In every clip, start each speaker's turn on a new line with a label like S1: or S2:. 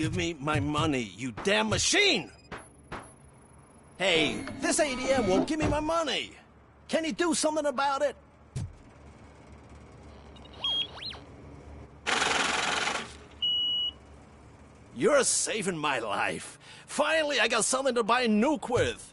S1: Give me my money, you damn machine! Hey, this ATM won't give me my money! Can you do something about it? You're saving my life. Finally, I got something to buy a nuke with.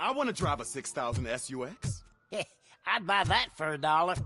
S2: I want to drive a 6000 SUX.
S3: I'd buy that for $1.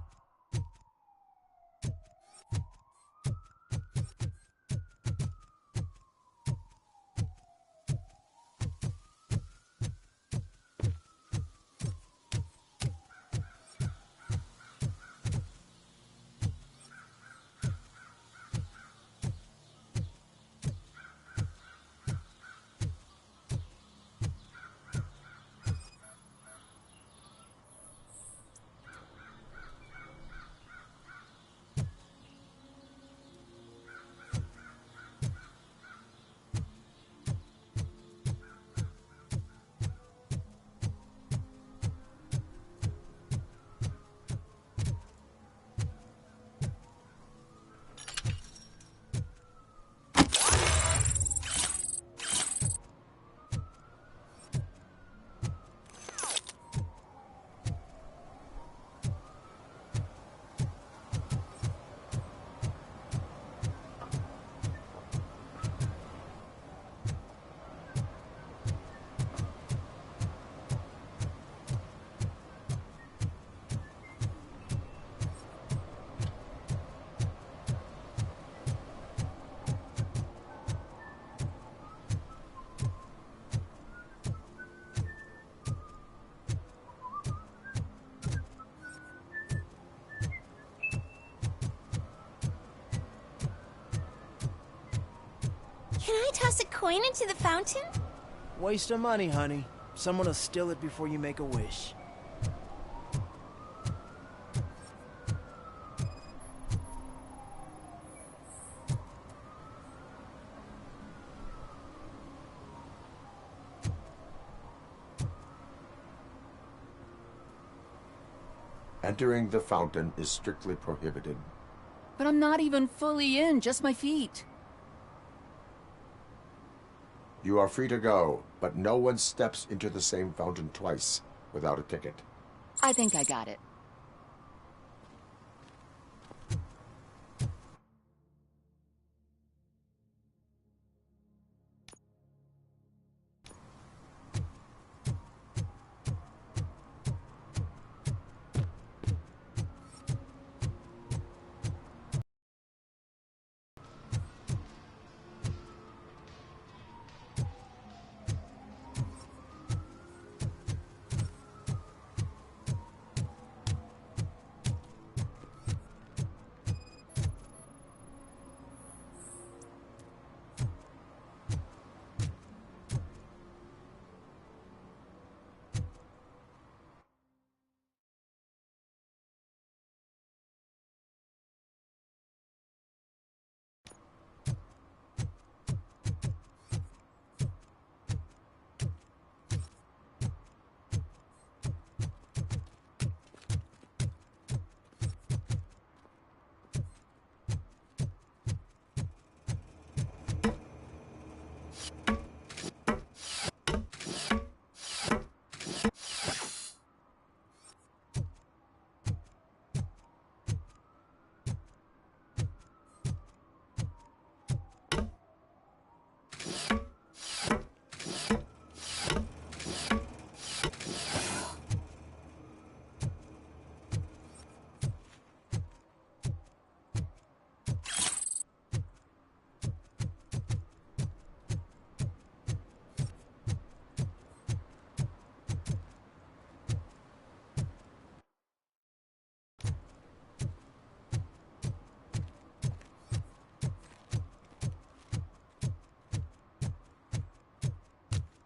S4: Can I toss a coin into the fountain?
S5: Waste of money, honey. Someone will steal it before you make a wish.
S6: Entering the fountain is strictly prohibited.
S7: But I'm not even fully in, just my feet.
S6: You are free to go, but no one steps into the same fountain twice without a ticket.
S7: I think I got it.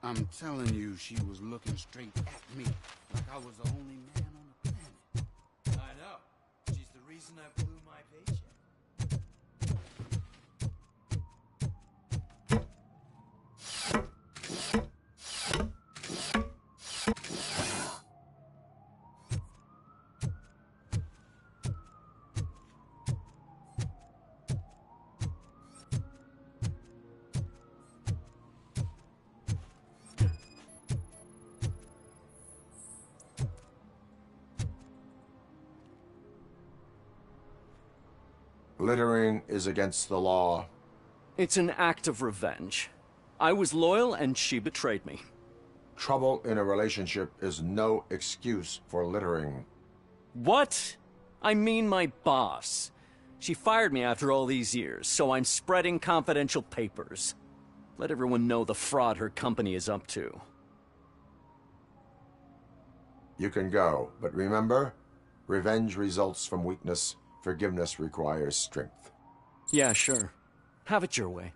S2: I'm telling you, she was looking straight at me, like I was the only man on the planet.
S5: I know. She's the reason I blew my paycheck.
S6: Littering is against the law.
S8: It's an act of revenge. I was loyal and she betrayed me.
S6: Trouble in a relationship is no excuse for littering.
S8: What? I mean my boss. She fired me after all these years, so I'm spreading confidential papers. Let everyone know the fraud her company is up to.
S6: You can go, but remember, revenge results from weakness. Forgiveness requires strength.
S8: Yeah, sure. Have it your way.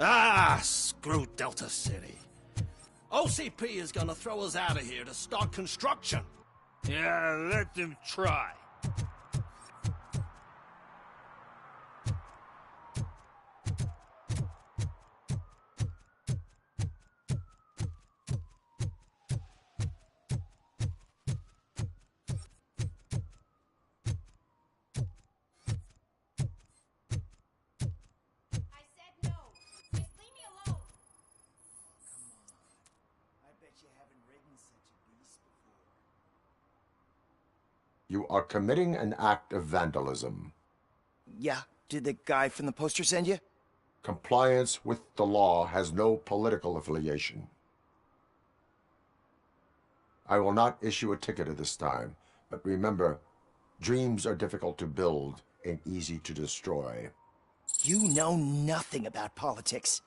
S1: Ah, screw Delta City. OCP is gonna throw us out of here to start construction.
S9: Yeah, let them try.
S4: I said no. Just leave me alone.
S5: I bet you haven't ridden such a beast before.
S6: You are committing an act of vandalism.
S5: Yeah, did the guy from the poster send you?
S6: Compliance with the law has no political affiliation. I will not issue a ticket at this time, but remember, dreams are difficult to build and easy to destroy.
S5: You know nothing about politics.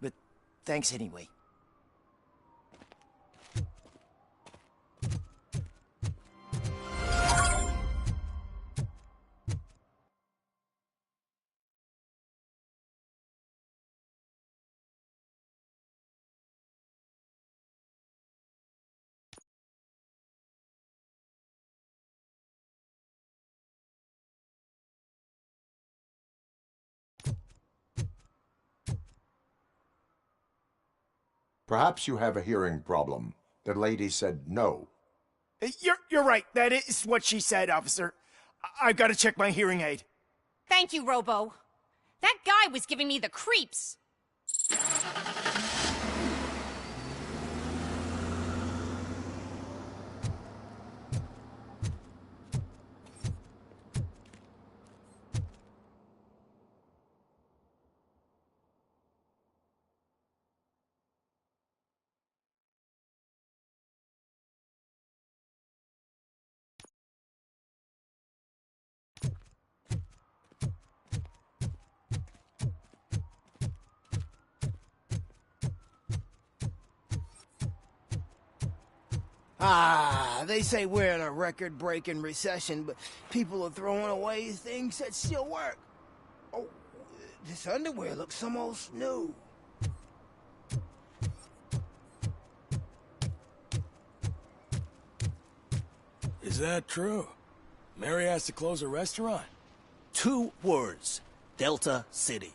S5: But thanks anyway.
S6: Perhaps you have a hearing problem. The lady said no.
S5: You're right. That is what she said, officer. I've got to check my hearing aid.
S4: Thank you, Robo. That guy was giving me the creeps.
S5: Ah, they say we're in a record-breaking recession, but people are throwing away things that still work. Oh, this underwear looks almost new.
S9: Is that true? Mary has to close a restaurant?
S1: 2 words. Delta City.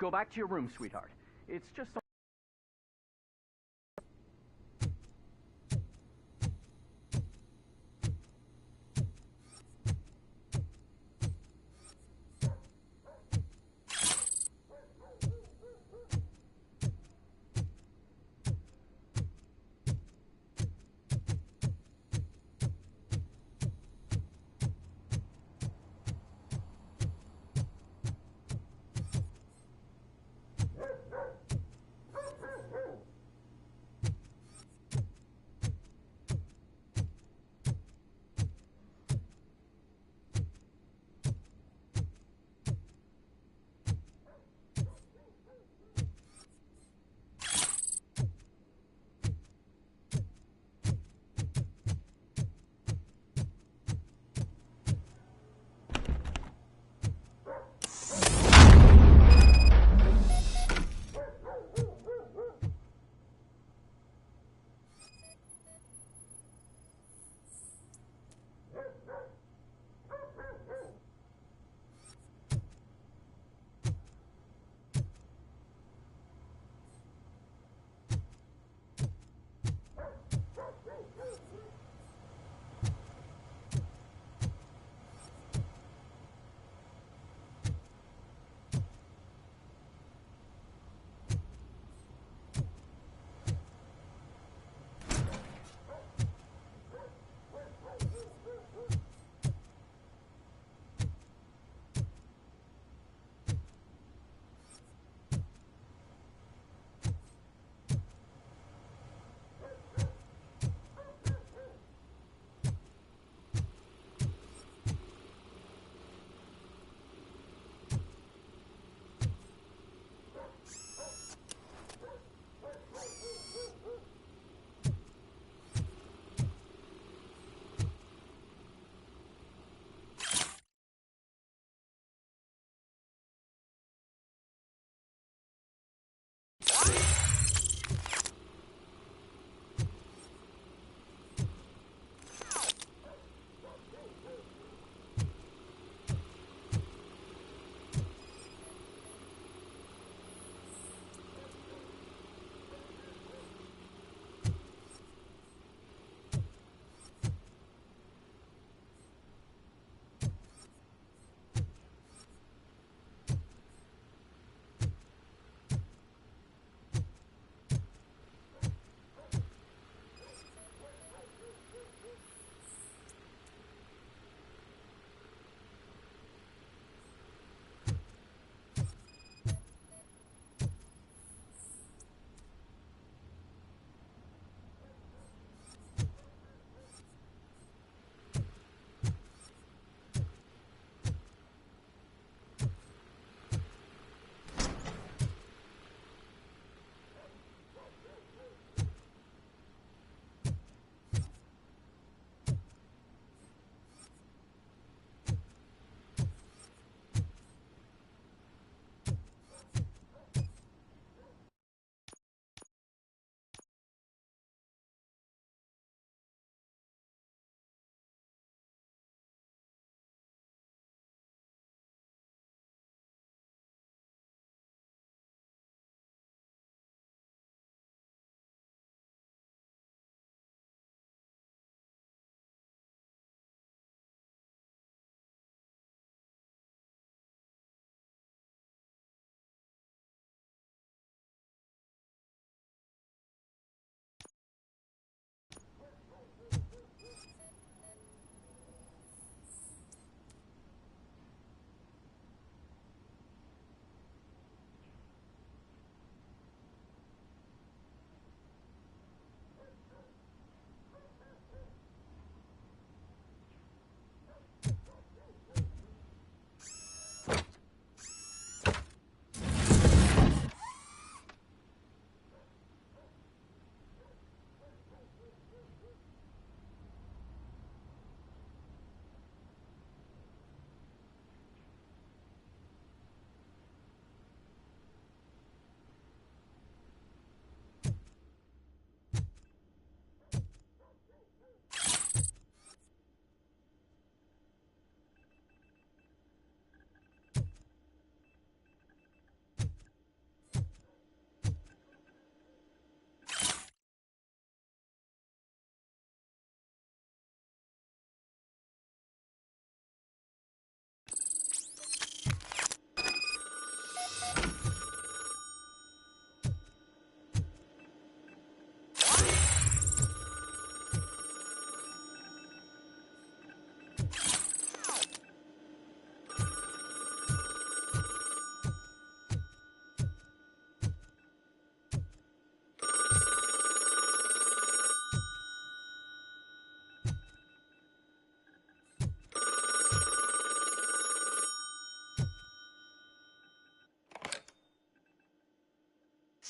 S8: Go back to your room, sweetheart. It's just...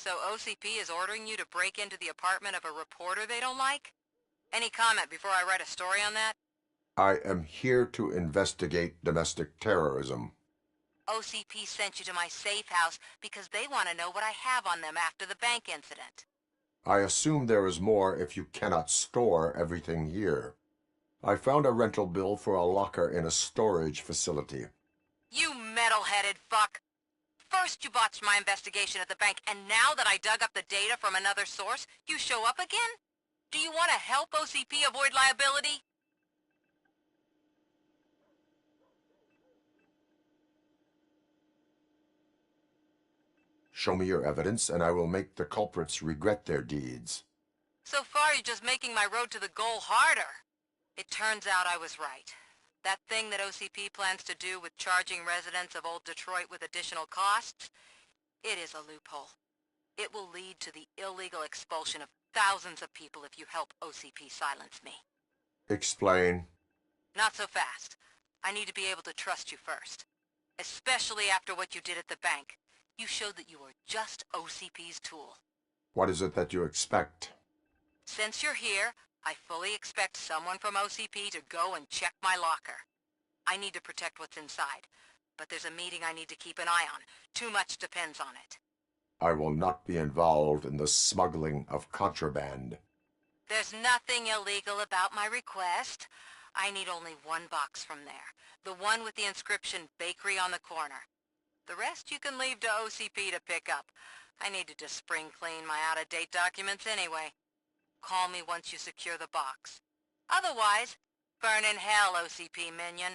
S10: So OCP is ordering you to break into the apartment of a reporter they don't like? Any comment before I write a story on that?
S6: I am here to investigate domestic terrorism.
S10: OCP sent you to my safe house because they want to know what I have on them after the bank incident.
S6: I assume there is more if you cannot store everything here. I found a rental bill for a locker in a storage facility.
S10: You metal-headed fuck! First you botched my investigation at the bank, and now that I dug up the data from another source, you show up again? Do you want to help OCP avoid liability?
S6: Show me your evidence, and I will make the culprits regret their deeds.
S10: So far, you're just making my road to the goal harder. It turns out I was right. That thing that OCP plans to do with charging residents of Old Detroit with additional costs, it is a loophole. It will lead to the illegal expulsion of thousands of people if you help OCP silence me.
S6: Explain.
S10: Not so fast. I need to be able to trust you first. Especially after what you did at the bank. You showed that you were just OCP's tool.
S6: What is it that you expect?
S10: Since you're here, I fully expect someone from OCP to go and check my locker. I need to protect what's inside, but there's a meeting I need to keep an eye on. Too much depends on it.
S6: I will not be involved in the smuggling of contraband.
S10: There's nothing illegal about my request. I need only one box from there. The one with the inscription Bakery on the corner. The rest you can leave to OCP to pick up. I needed to spring clean my out-of-date documents anyway. Call me once you secure the box. Otherwise, burn in hell, OCP minion.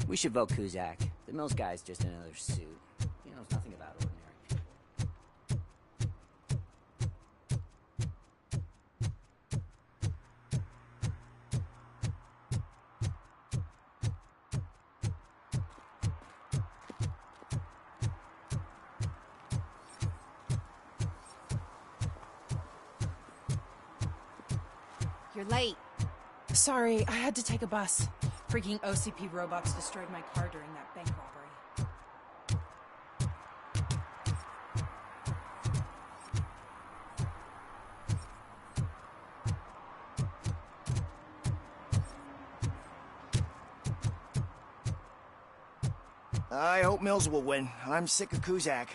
S3: We should vote Kuzak. The Mills guy's just another suit. He knows nothing about ordinary people.
S4: You're late.
S11: Sorry, I had to take a bus. Freaking OCP robots destroyed my car during that bank robbery.
S5: I hope Mills will win. I'm sick of Kuzak.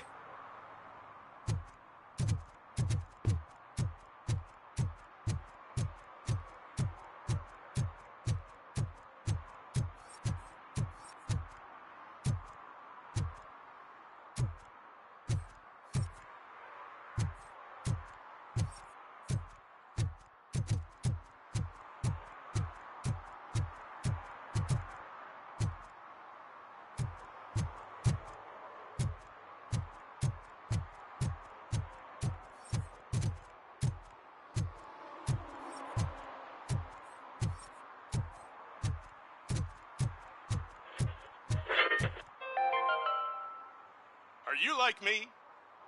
S12: Are you like me?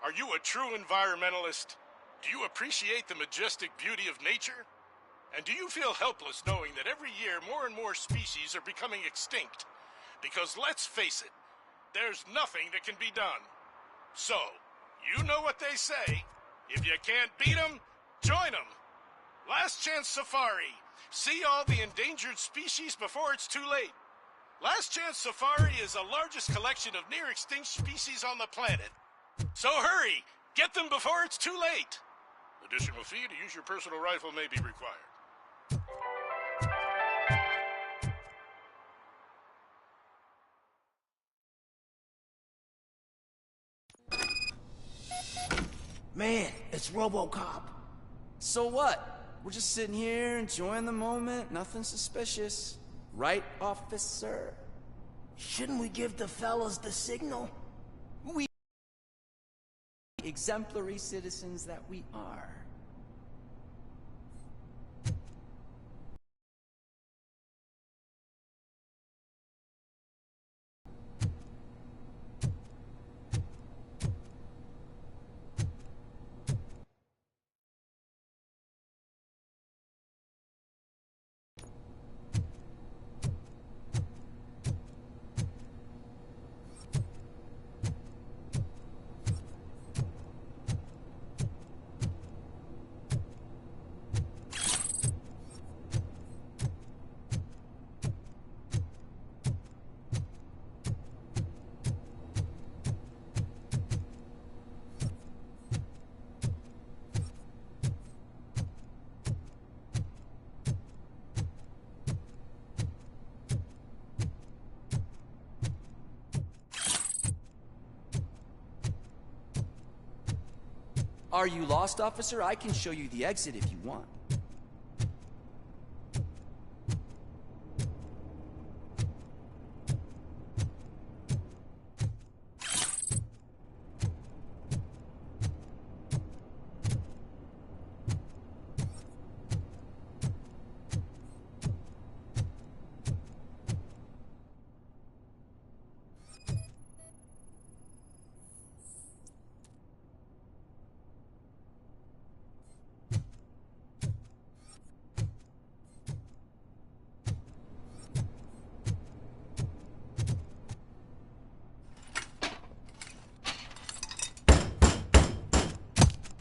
S12: Are you a true environmentalist? Do you appreciate the majestic beauty of nature? And do you feel helpless knowing that every year more and more species are becoming extinct? Because let's face it, there's nothing that can be done. So, you know what they say. If you can't beat 'em, join 'em. Last Chance Safari. See all the endangered species before it's too late. Last Chance Safari is the largest collection of near-extinct species on the planet. So hurry! Get them before it's too late! Additional fee to use your personal rifle may be required.
S5: Man, it's Robocop.
S13: So what? We're just sitting here enjoying the moment, nothing suspicious. Right, officer?
S5: Shouldn't we give the fellas the signal?
S13: We exemplary citizens that we are. Are you lost, officer? I can show you the exit if you want.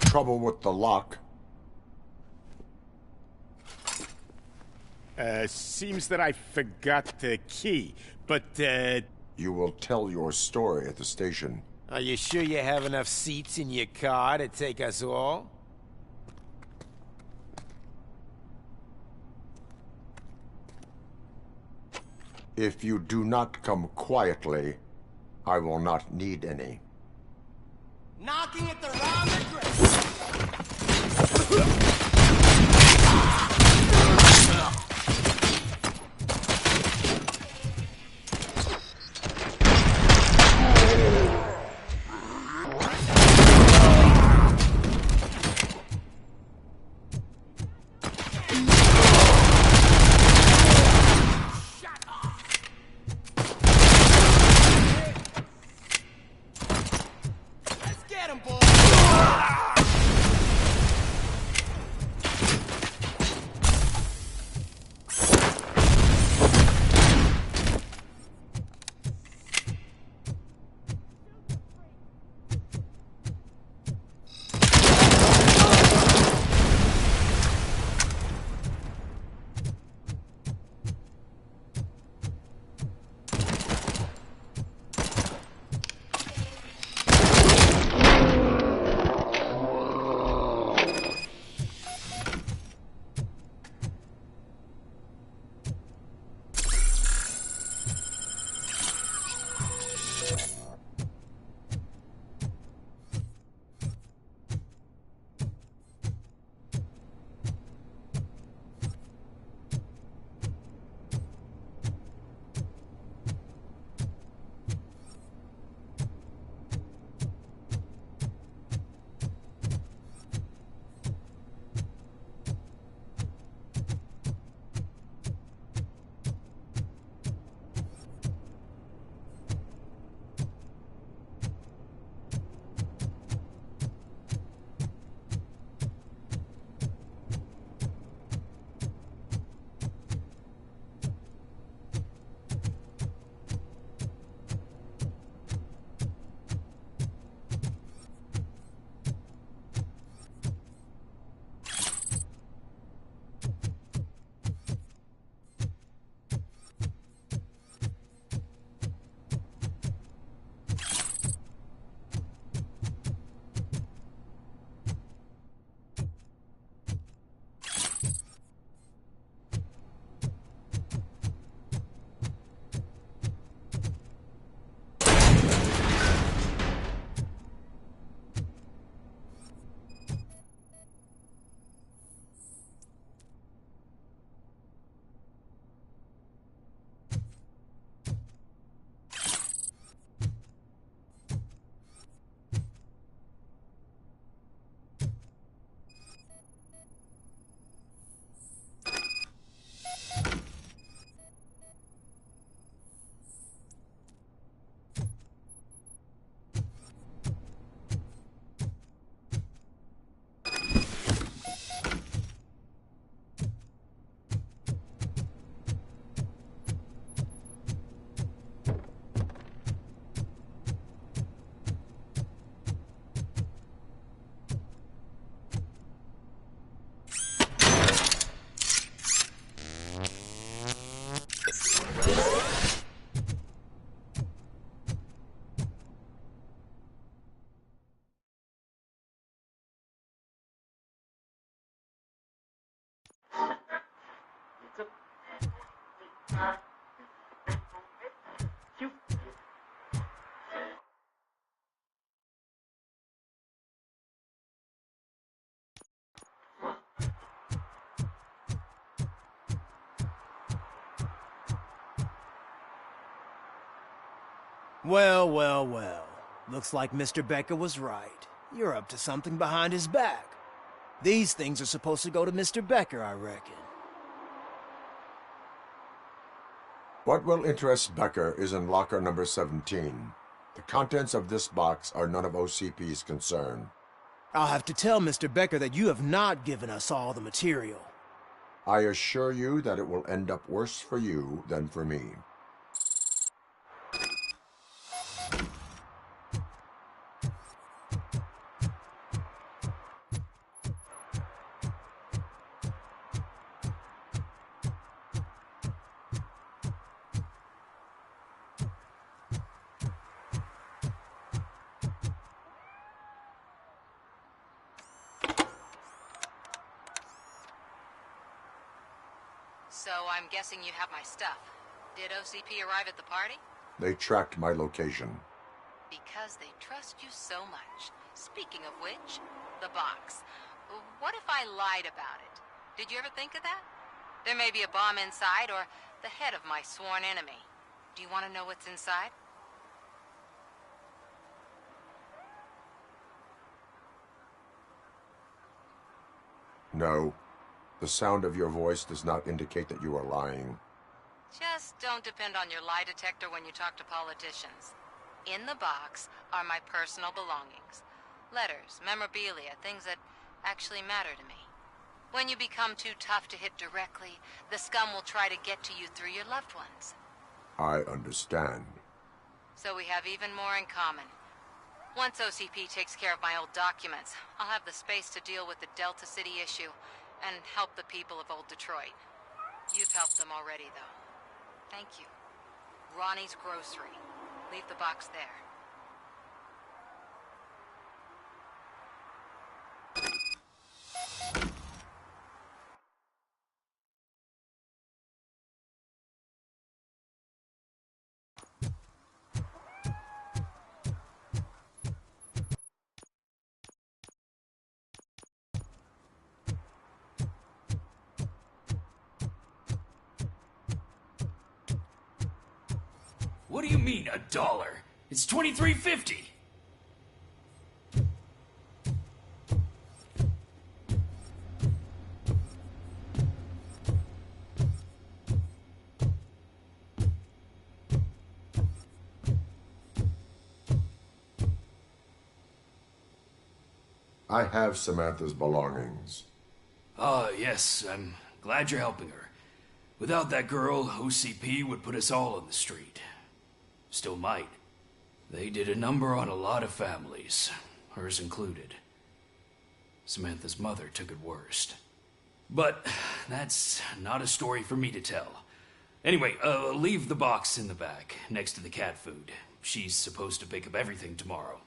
S6: Trouble with the lock.
S14: Seems that I forgot the key, but,
S6: You will tell your story at the station.
S15: Are you sure you have enough seats in your car to take us all?
S6: If you do not come quietly, I will not need any.
S5: Knocking at the wrong address. Get him, boy! Well, well, well. Looks like Mr. Becker was right. You're up to something behind his back. These things are supposed to go to Mr. Becker, I reckon.
S6: What will interest Becker is in locker number 17. The contents of this box are none of OCP's concern.
S5: I'll have to tell Mr. Becker that you have not given us all the material.
S6: I assure you that it will end up worse for you than for me.
S10: So I'm guessing you have my stuff. Did OCP arrive at the party?
S6: They tracked my location.
S10: Because they trust you so much. Speaking of which, the box. What if I lied about it? Did you ever think of that? There may be a bomb inside or the head of my sworn enemy. Do you want to know what's inside?
S6: No. The sound of your voice does not indicate that you are lying.
S10: Just don't depend on your lie detector when you talk to politicians. In the box are my personal belongings. Letters, memorabilia, things that actually matter to me. When you become too tough to hit directly, the scum will try to get to you through your loved ones.
S6: I understand.
S10: So we have even more in common. Once OCP takes care of my old documents, I'll have the space to deal with the Delta City issue and help the people of Old Detroit. You've helped them already, though. Thank you. Ronnie's Grocery. Leave the box there.
S16: What do you mean, $1? It's $23.50.
S6: I have Samantha's belongings.
S16: Ah, yes, I'm glad you're helping her. Without that girl, OCP would put us all on the street. Still might. They did a number on a lot of families, hers included. Samantha's mother took it worst. But that's not a story for me to tell. Anyway, leave the box in the back, next to the cat food. She's supposed to pick up everything tomorrow.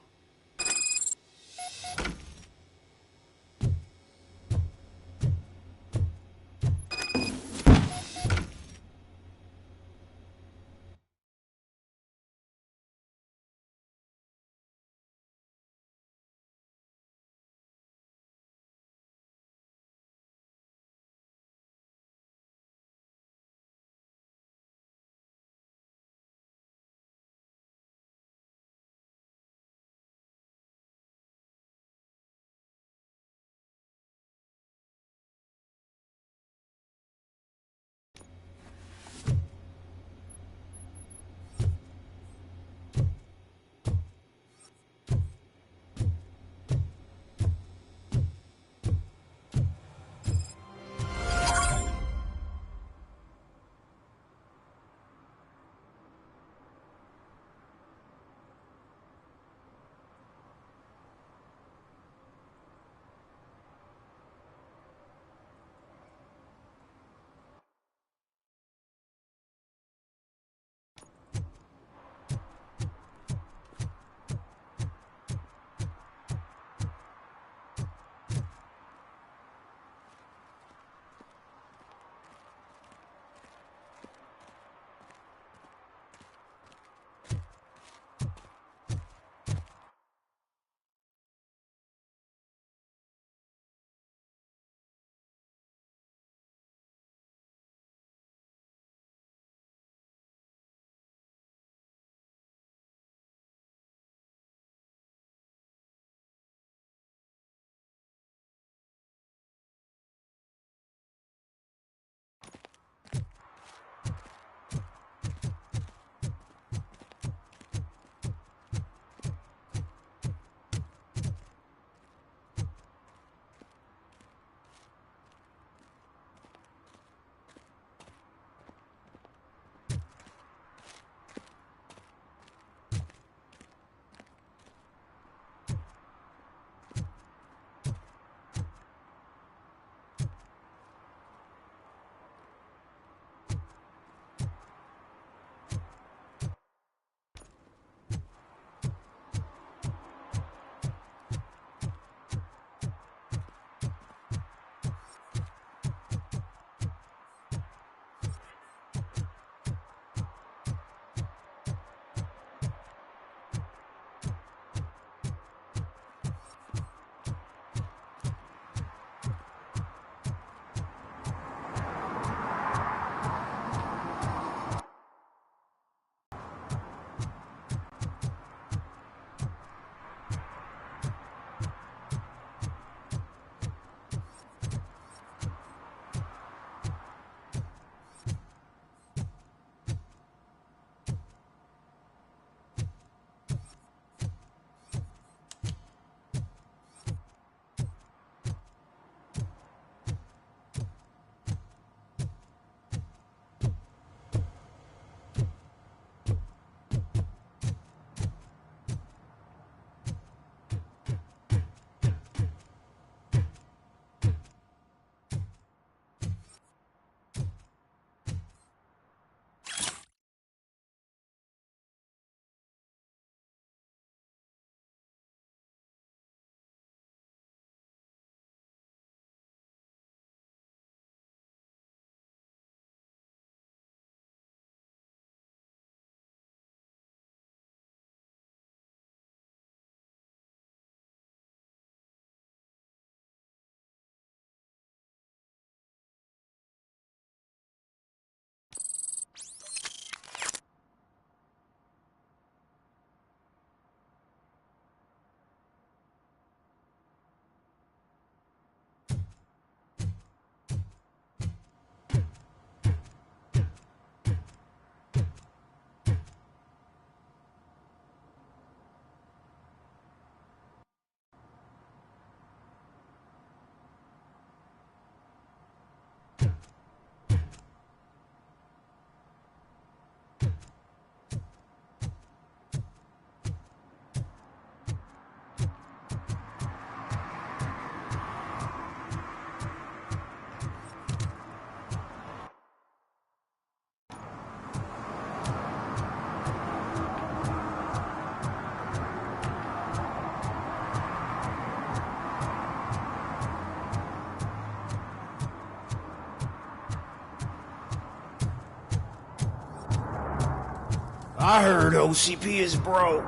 S5: I heard OCP is broke.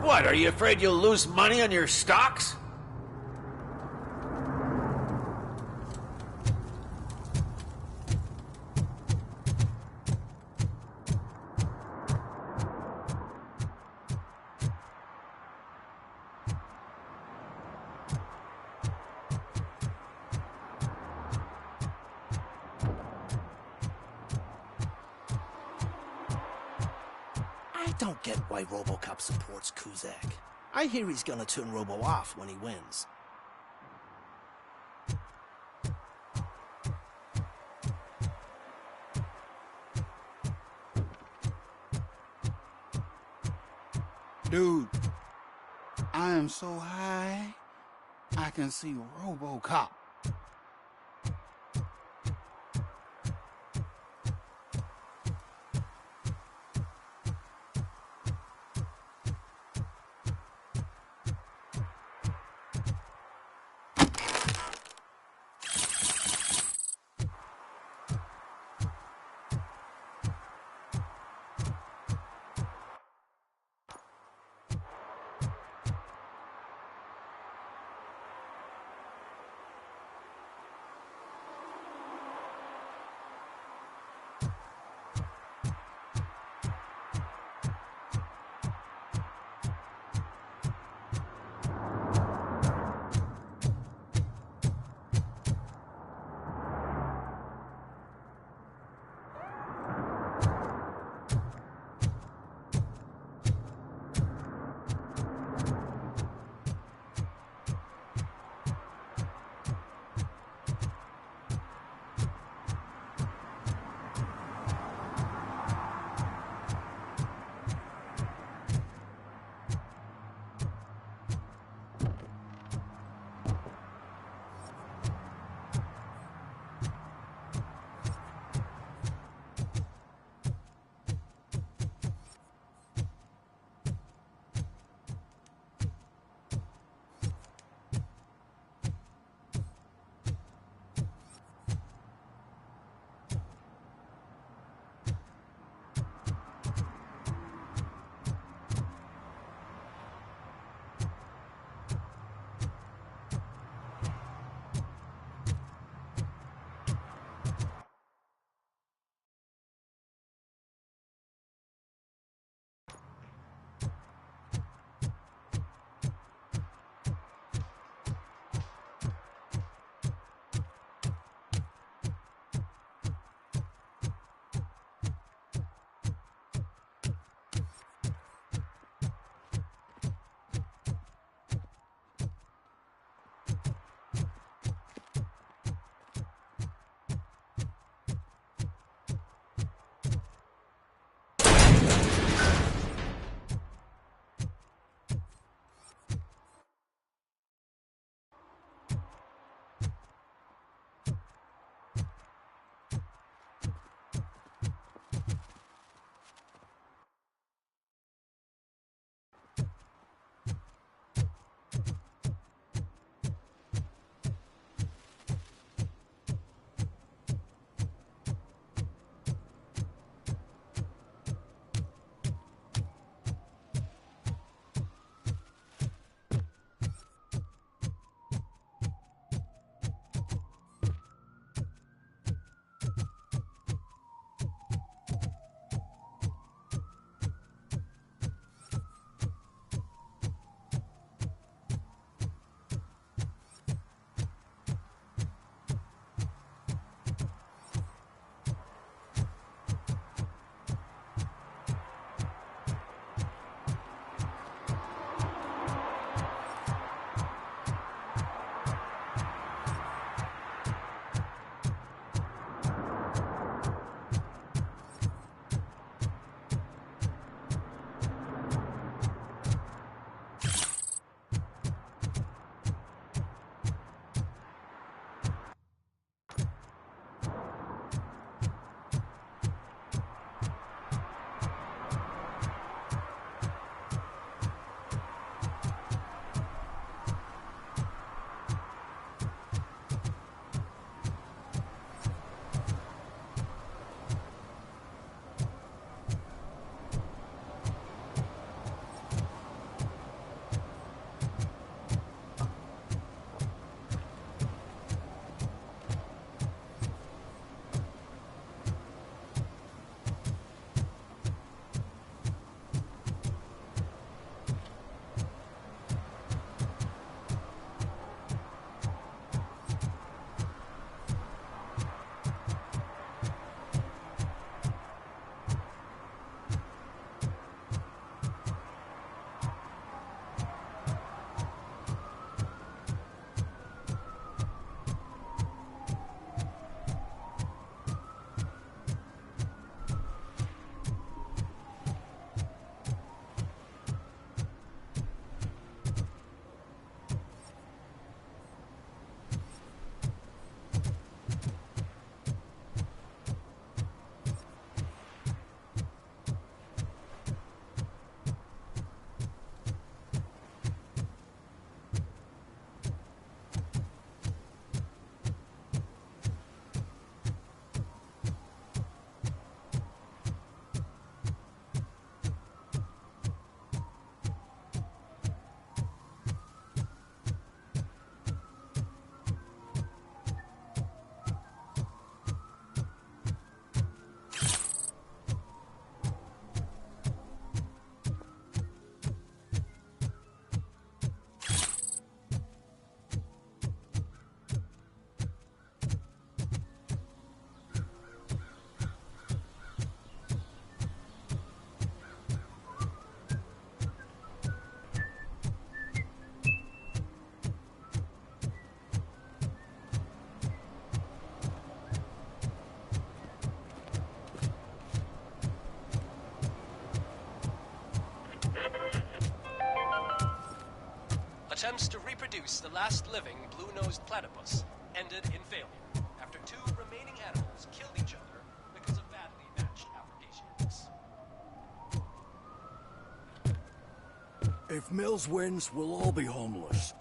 S15: What, are you afraid you'll lose money on your stocks?
S1: I don't get why Robocop supports Kuzak. I hear he's gonna turn Robo off when he wins.
S2: Dude, I am so high, I can see Robocop.
S17: attempts to reproduce the last living blue-nosed platypus ended in failure after 2 remaining animals killed each other because of badly matched applications.
S1: If Mills wins, we'll all be homeless.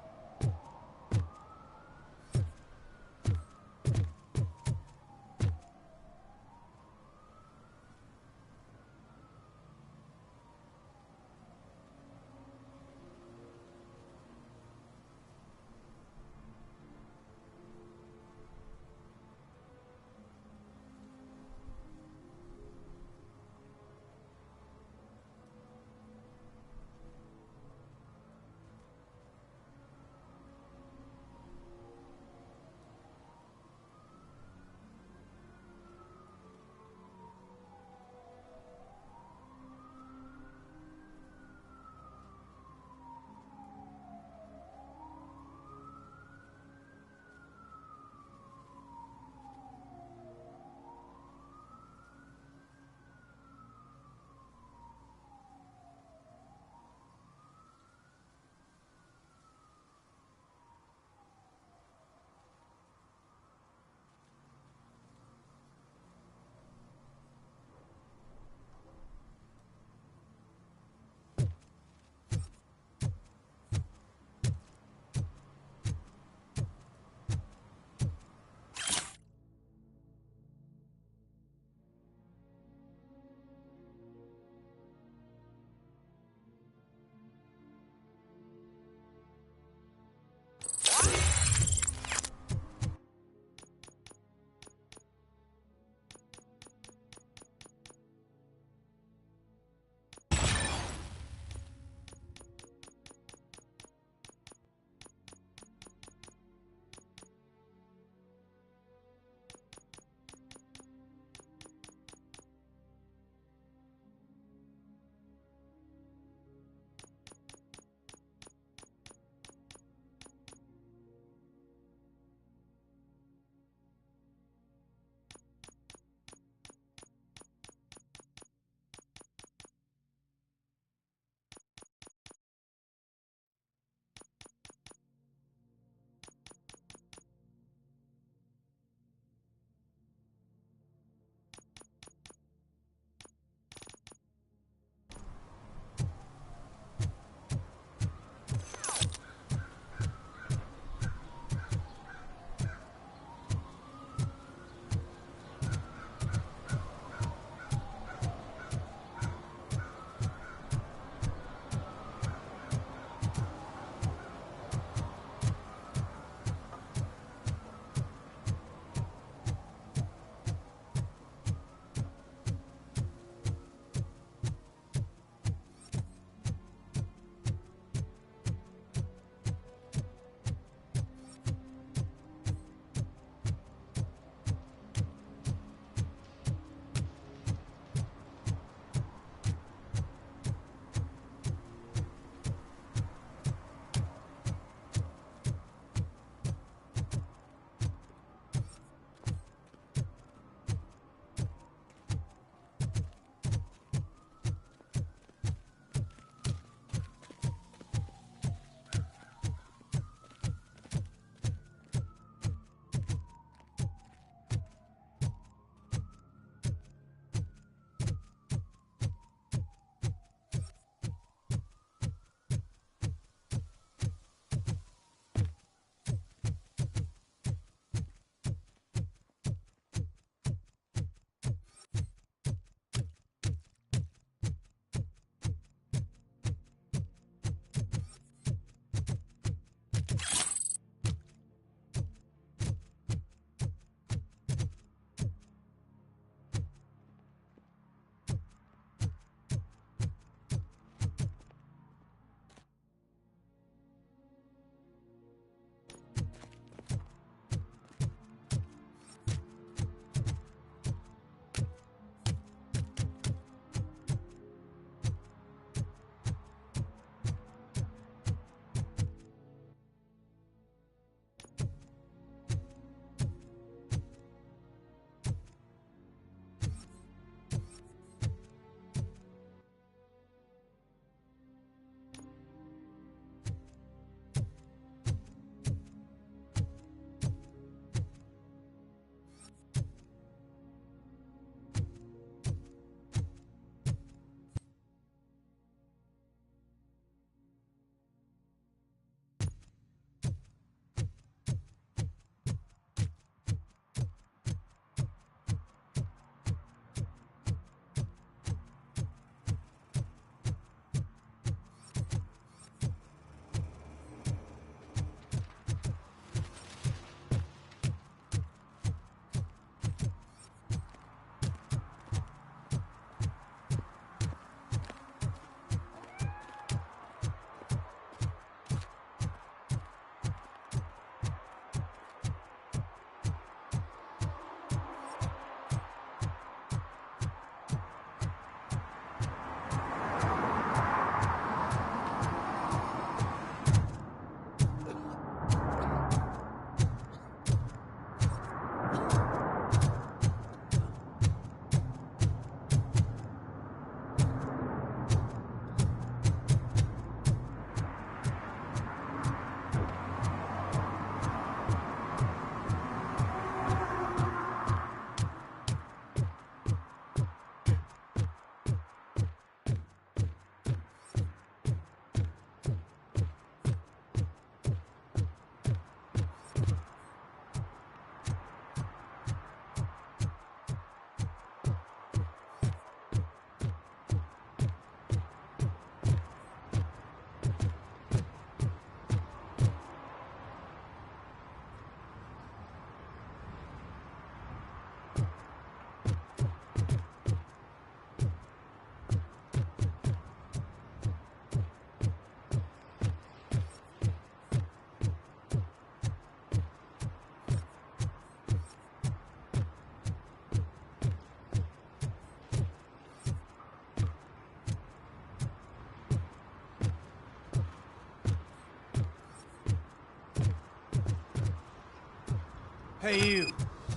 S5: Hey, you.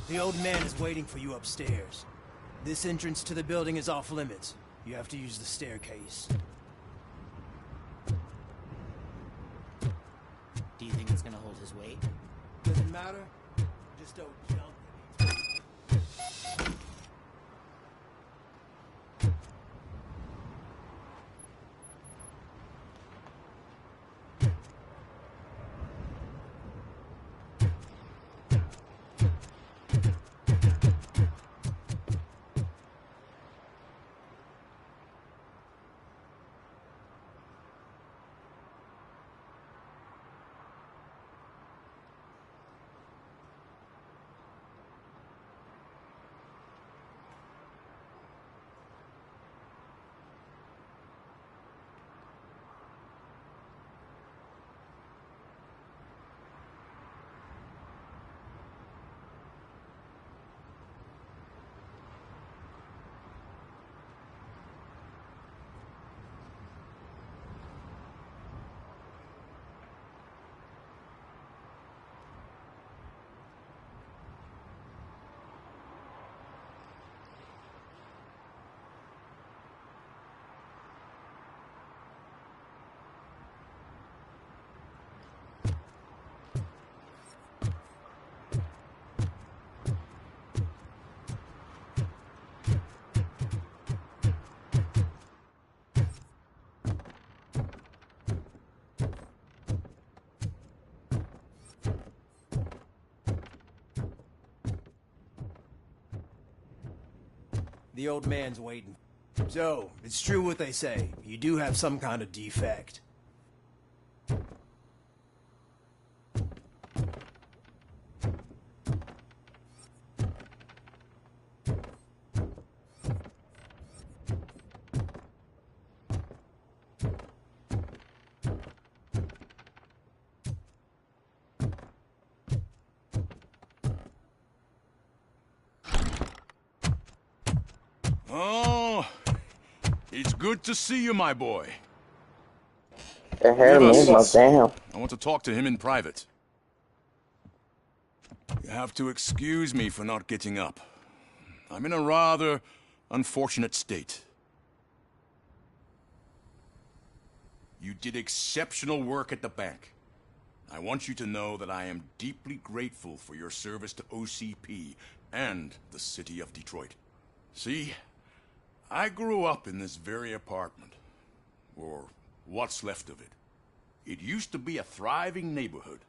S5: The old man is waiting for you upstairs. This entrance to the building is off limits. You have to use the staircase.
S3: Do you think it's gonna hold his weight?
S5: Doesn't matter. Just don't jump. The old man's waiting. So, it's true what they say. You do have some kind of defect.
S2: Oh, it's good to see you, my boy.
S18: The hell, man, damn.
S2: I want to talk to him in private. You have to excuse me for not getting up. I'm in a rather unfortunate state. You did exceptional work at the bank. I want you to know that I am deeply grateful for your service to OCP and the city of Detroit. See, I grew up in this very apartment, or what's left of it. It used to be a thriving neighborhood.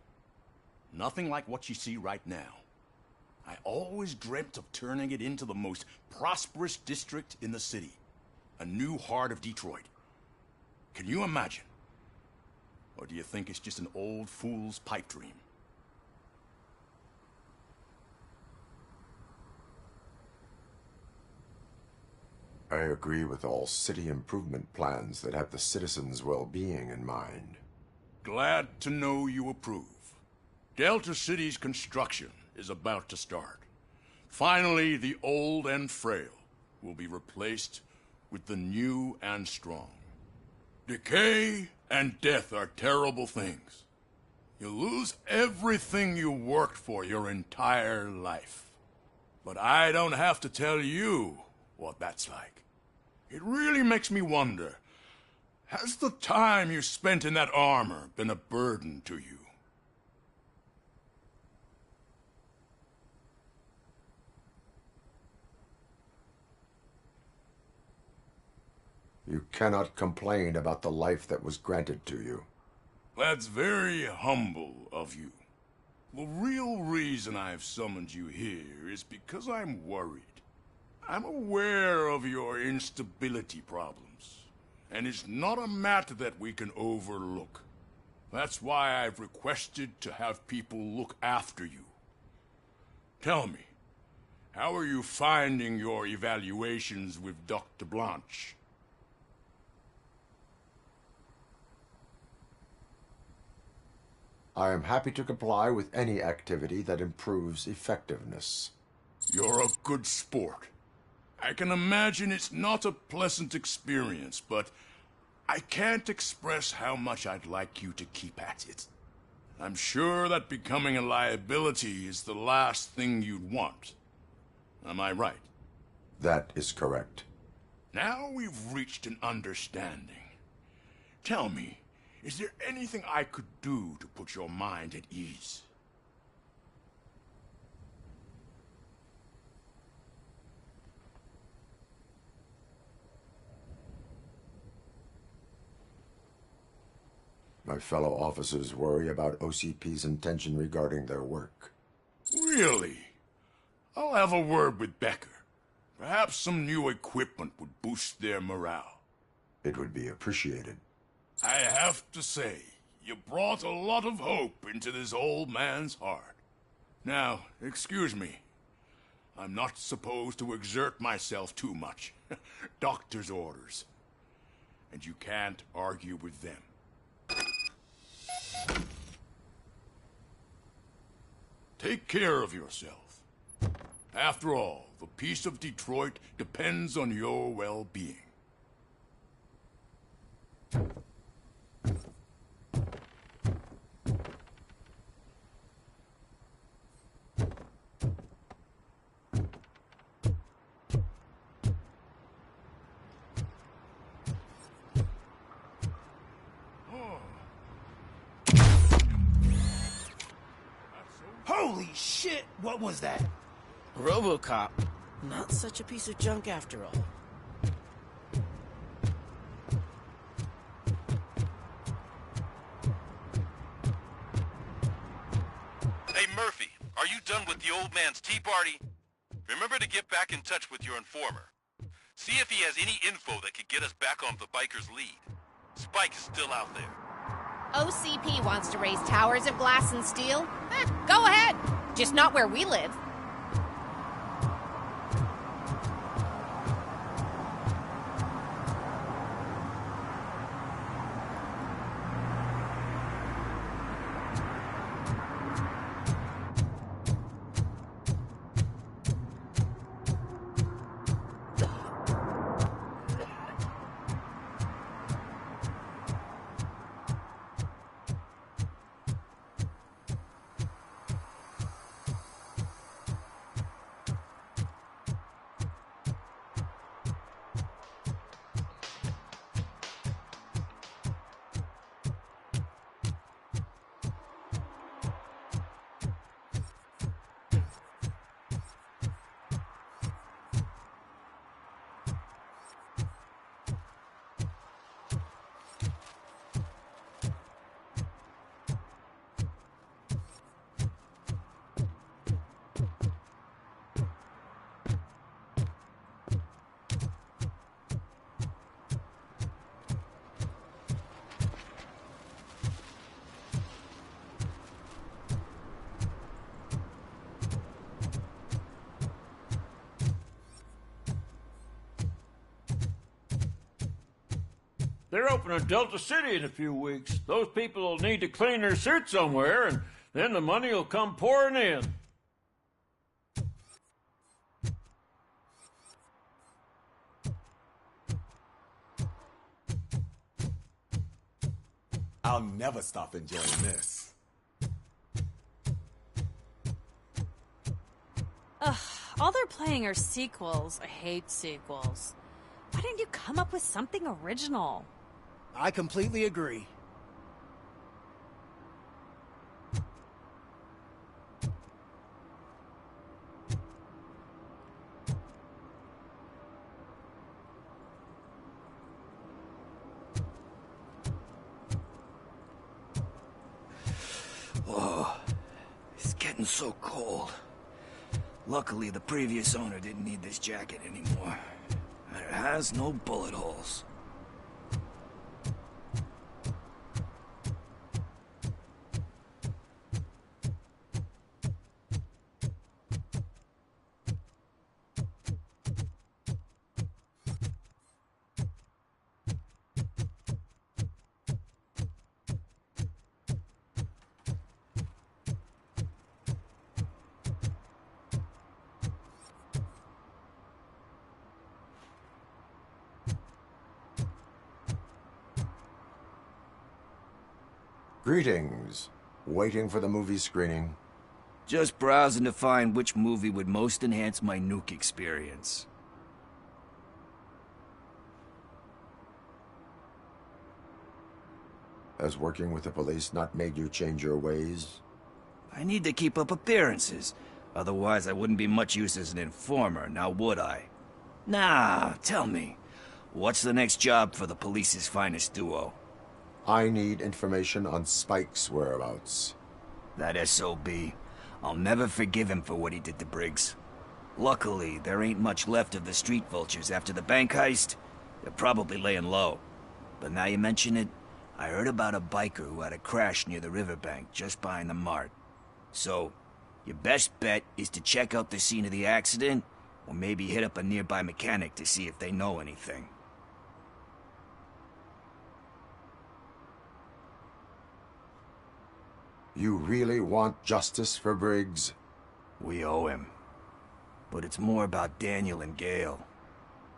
S2: Nothing like what you see right now. I always dreamt of turning it into the most prosperous district in the city. A new heart of Detroit. Can you imagine? Or do you think it's just an old fool's pipe dream?
S6: I agree with all city improvement plans that have the citizens' well-being in mind.
S2: Glad to know you approve. Delta City's construction is about to start. Finally, the old and frail will be replaced with the new and strong. Decay and death are terrible things. You lose everything you worked for your entire life. But I don't have to tell you what that's like. It really makes me wonder, has the time you spent in that armor been a burden to you?
S6: You cannot complain about the life that was granted to you.
S2: That's very humble of you. The real reason I've summoned you here is because I'm worried. I'm aware of your instability problems, and it's not a matter that we can overlook. That's why I've requested to have people look after you. Tell me, how are you finding your evaluations with Dr. Blanche?
S6: I am happy to comply with any activity that improves effectiveness.
S2: You're a good sport. I can imagine it's not a pleasant experience, but I can't express how much I'd like you to keep at it. I'm sure that becoming a liability is the last thing you'd want. Am I right?
S6: That is correct.
S2: Now we've reached an understanding. Tell me, is there anything I could do to put your mind at ease?
S6: My fellow officers worry about OCP's intention regarding their work.
S2: Really? I'll have a word with Becker. Perhaps some new equipment would boost their morale.
S6: It would be appreciated.
S2: I have to say, you brought a lot of hope into this old man's heart. Now, excuse me. I'm not supposed to exert myself too much. Doctor's orders. And you can't argue with them. Take care of yourself. After all, the peace of Detroit depends on your well-being.
S5: Holy shit! What was that?
S13: Robocop. Not such a piece of junk after all.
S19: Hey, Murphy, are you done with the old man's tea party? Remember to get back in touch with your informer. See if he has any info that could get us back on the biker's lead. Spike is still out there.
S4: OCP wants to raise towers of glass and steel? Go ahead. Just not where we live.
S20: They're opening Delta City in a few weeks. Those people will need to clean their suits somewhere, and then the money will come pouring in.
S21: I'll never stop enjoying this.
S11: Ugh, all they're playing are sequels. I hate sequels. Why didn't you come up with something original?
S5: I completely agree.
S22: Oh, it's getting so cold. Luckily, the previous owner didn't need this jacket anymore. And it has no bullet holes.
S6: Greetings. Waiting for the movie screening.
S22: Just browsing to find which movie would most enhance my nuke experience.
S6: Has working with the police not made you change your ways?
S22: I need to keep up appearances. Otherwise, I wouldn't be much use as an informer, now would I? Nah, tell me. What's the next job for the police's finest duo?
S6: I need information on Spike's whereabouts.
S22: That SOB. I'll never forgive him for what he did to Briggs. Luckily, there ain't much left of the street vultures after the bank heist. They're probably laying low. But now you mention it, I heard about a biker who had a crash near the riverbank just behind the mart. So, your best bet is to check out the scene of the accident, or maybe hit up a nearby mechanic to see if they know anything.
S6: You really want justice for Briggs?
S22: We owe him. But it's more about Daniel and Gale.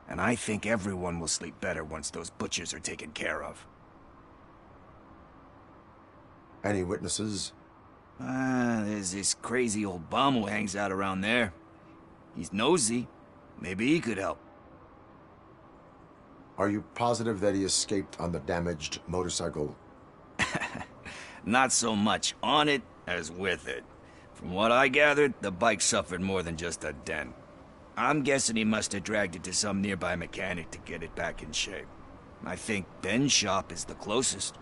S22: And I think everyone will sleep better once those butchers are taken care of.
S6: Any witnesses?
S22: There's this crazy old bum who hangs out around there. He's nosy. Maybe he could help.
S6: Are you positive that he escaped on the damaged motorcycle?
S22: Not so much on it as with it. From what I gathered, the bike suffered more than just a dent. I'm guessing he must have dragged it to some nearby mechanic to get it back in shape. I think Ben's shop is the closest.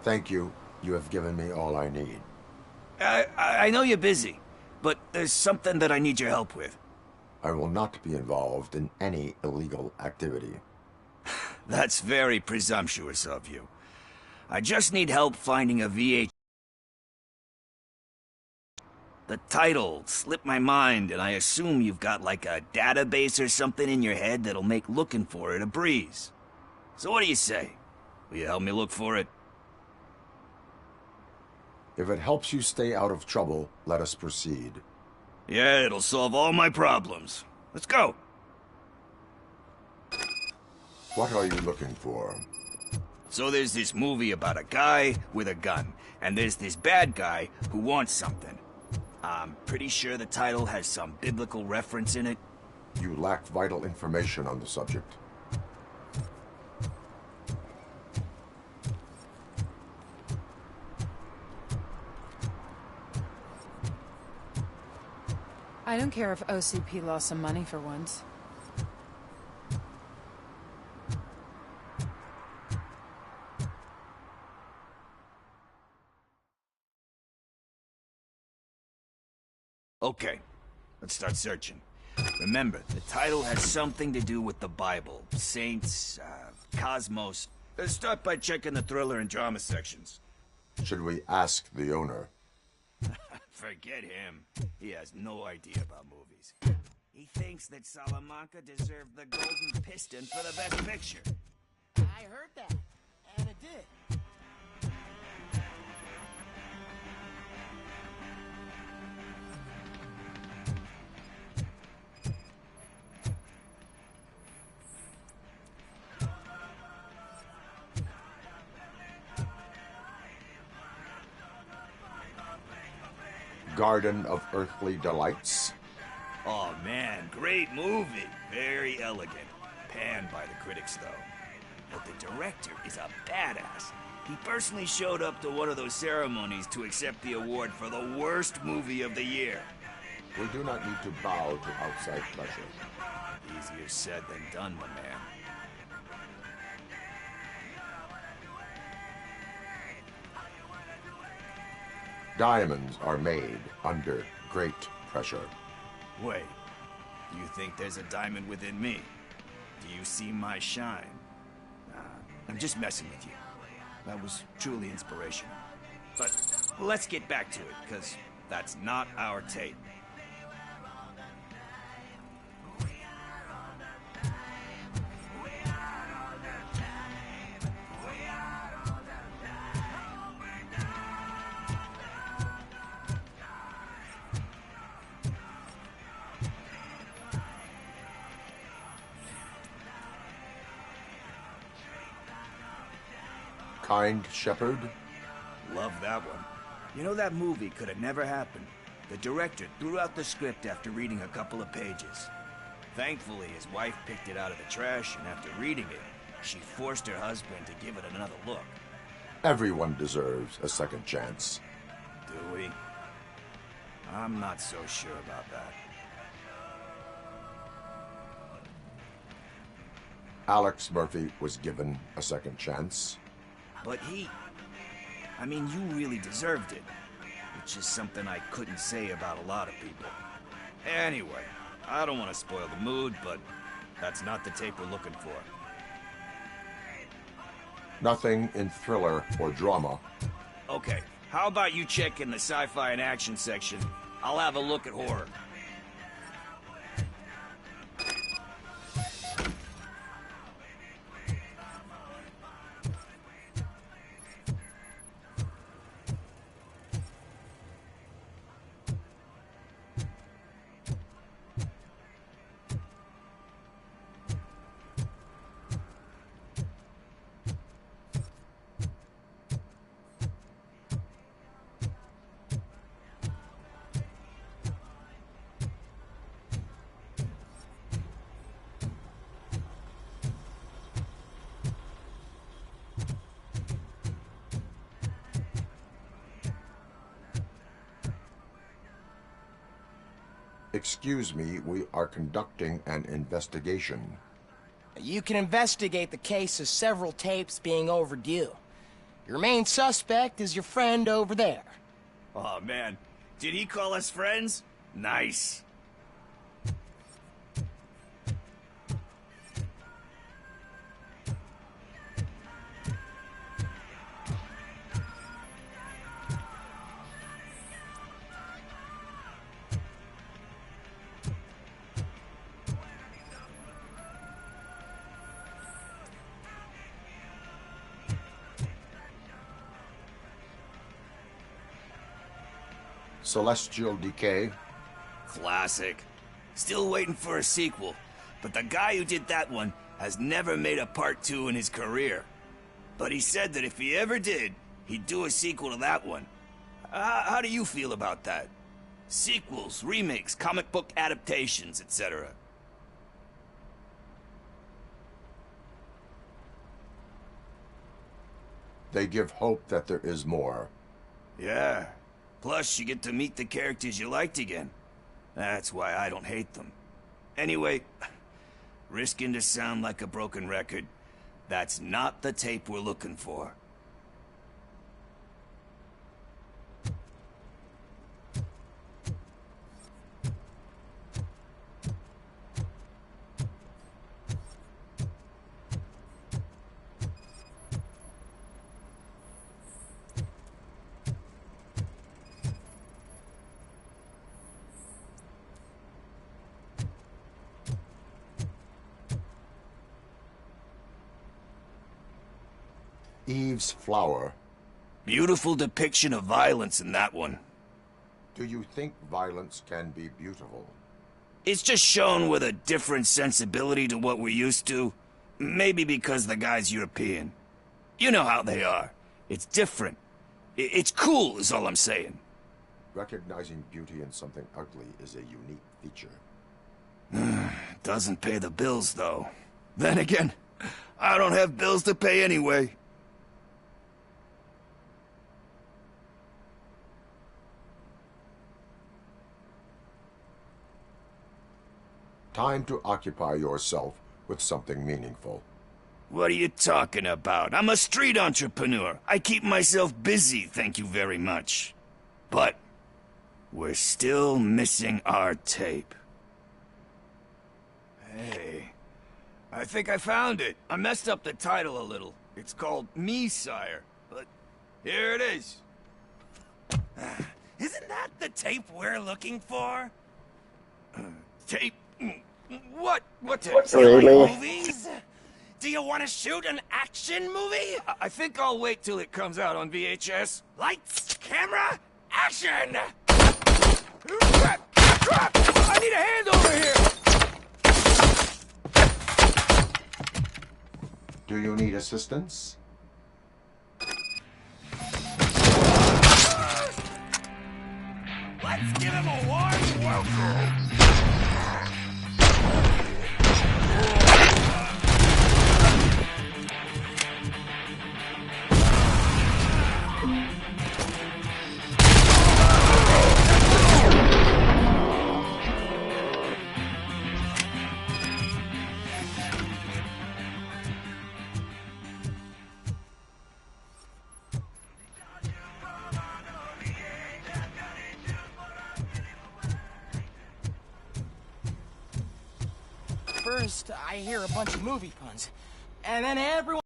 S6: Thank you. You have given me all I need.
S22: I know you're busy, but there's something that I need your help with.
S6: I will not be involved in any illegal activity.
S22: That's very presumptuous of you. I just need help finding a VH. The title slipped my mind, and I assume you've got like a database or something in your head that'll make looking for it a breeze. So what do you say? Will you help me look for it?
S6: If it helps you stay out of trouble, let us proceed.
S22: Yeah, it'll solve all my problems. Let's go.
S6: What are you looking for?
S22: So there's this movie about a guy with a gun, and there's this bad guy who wants something. I'm pretty sure the title has some biblical reference in it.
S6: You lack vital information on the subject.
S11: I don't care if OCP lost some money for once.
S22: Okay, let's start searching. Remember, the title has something to do with the Bible, saints, cosmos. Let's start by checking the thriller and drama sections.
S6: Should we ask the owner?
S22: Forget him. He has no idea about movies. He thinks that Salamanca deserved the Golden Piston for the Best Picture.
S5: I heard that, and it did.
S6: Garden of Earthly Delights?
S22: Oh man, great movie. Very elegant. Panned by the critics though. But the director is a badass. He personally showed up to one of those ceremonies to accept the award for the worst movie of the year.
S6: We do not need to bow to outside pressure.
S22: Easier said than done, my man.
S6: Diamonds are made under great pressure.
S22: Wait, you think there's a diamond within me? Do you see my shine? I'm just messing with you. That was truly inspirational. But let's get back to it, because that's not our tape.
S6: Kind shepherd?
S22: love that one. You know, that movie could have never happened. The director threw out the script after reading a couple of pages. Thankfully, his wife picked it out of the trash, and after reading it, she forced her husband to give it another look.
S6: Everyone deserves a second chance.
S22: Do we? I'm not so sure about that.
S6: Alex Murphy was given a second chance.
S22: But I mean, you really deserved it. Which is something I couldn't say about a lot of people. Anyway, I don't want to spoil the mood, but that's not the tape we're looking for.
S6: Nothing in thriller or drama.
S22: Okay, how about you check in the sci-fi and action section? I'll have a look at horror.
S6: Excuse me, we are conducting an investigation.
S5: You can investigate the case of several tapes being overdue. Your main suspect is your friend over there.
S22: Oh man, did he call us friends? Nice.
S6: Celestial Decay.
S22: Classic. Still waiting for a sequel, but the guy who did that one has never made a part 2 in his career. But he said that if he ever did, he'd do a sequel to that one. How do you feel about that? Sequels, remakes, comic book adaptations, etc.
S6: They give hope that there is more.
S22: Yeah. Plus, you get to meet the characters you liked again. That's why I don't hate them. Anyway, risking to sound like a broken record, that's not the tape we're looking for.
S6: Eve's Flower.
S22: Beautiful depiction of violence in that one.
S6: Do you think violence can be beautiful?
S22: It's just shown with a different sensibility to what we're used to. Maybe because the guy's European. You know how they are. It's different. It's cool, is all I'm saying.
S6: Recognizing beauty in something ugly is a unique feature.
S22: Doesn't pay the bills, though. Then again, I don't have bills to pay anyway.
S6: Time to occupy yourself with something meaningful.
S22: What are you talking about? I'm a street entrepreneur. I keep myself busy, thank you very much. But we're still missing our tape. Hey, I think I found it. I messed up the title a little. It's called Me, Sire. But here it is.
S7: Isn't that the tape we're looking for?
S22: Tape? What? What tape?
S18: Really?
S7: Movies? Do you want to shoot an action movie?
S22: I think I'll wait till it comes out on VHS.
S7: Lights, camera, action!
S22: Crap! Crap! I need a hand over here!
S6: Do you need assistance?
S7: First, I hear a bunch of movie puns, and then everyone...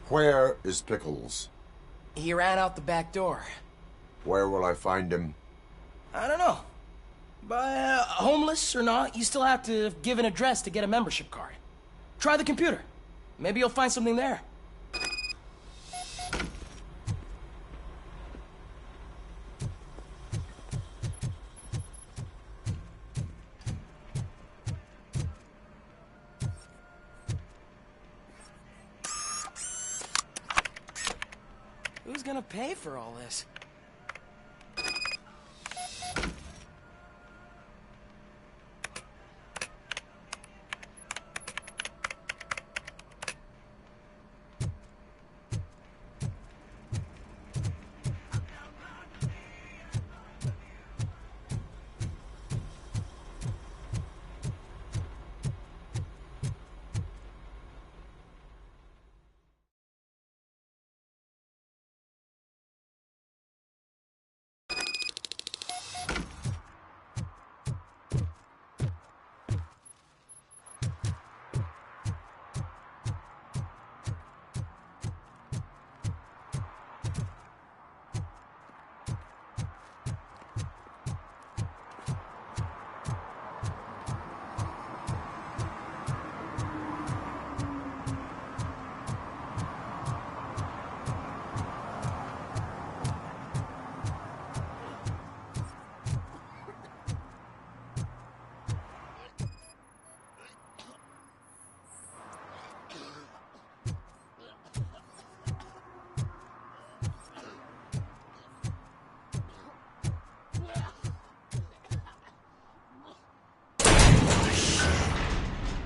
S6: Where is Pickles?
S7: He ran out the back door.
S6: Where will I find him?
S7: I don't know. But homeless or not, you still have to give an address to get a membership card. Try the computer. Maybe you'll find something there. Who's gonna pay for all this?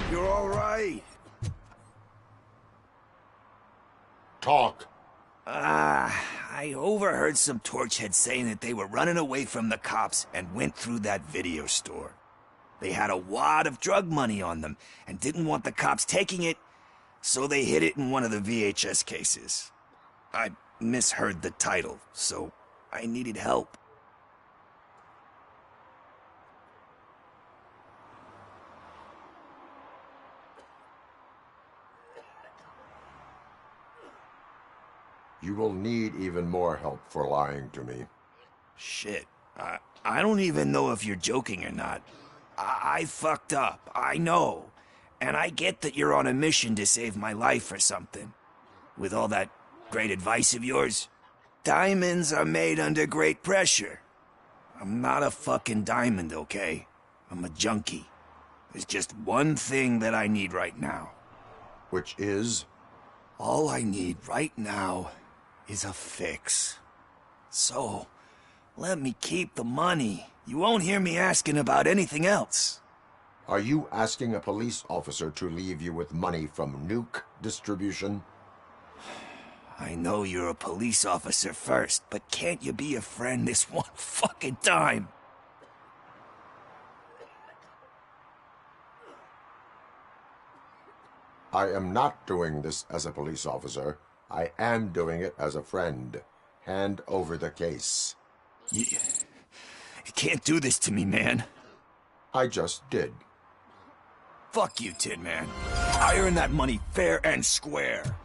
S22: You're all right.
S6: Talk.
S22: I overheard some torchheads saying that they were running away from the cops and went through that video store. They had a wad of drug money on them and didn't want the cops taking it, so they hid it in one of the VHS cases. I misheard the title, so I needed help.
S6: You will need even more help for lying to me.
S22: Shit. I don't even know if you're joking or not. I fucked up, I know. And I get that you're on a mission to save my life or something. With all that great advice of yours. Diamonds are made under great pressure. I'm not a fucking diamond, okay? I'm a junkie. There's just one thing that I need right now.
S6: Which is?
S22: All I need right now is a fix. So, let me keep the money. You won't hear me asking about anything else.
S6: Are you asking a police officer to leave you with money from nuke distribution?
S22: I know you're a police officer first, but can't you be a friend this one fucking time?
S6: I am not doing this as a police officer. I am doing it as a friend. Hand over the case.
S22: You can't do this to me, man.
S6: I just did.
S22: Fuck you, Tin Man. I earned that money fair and square.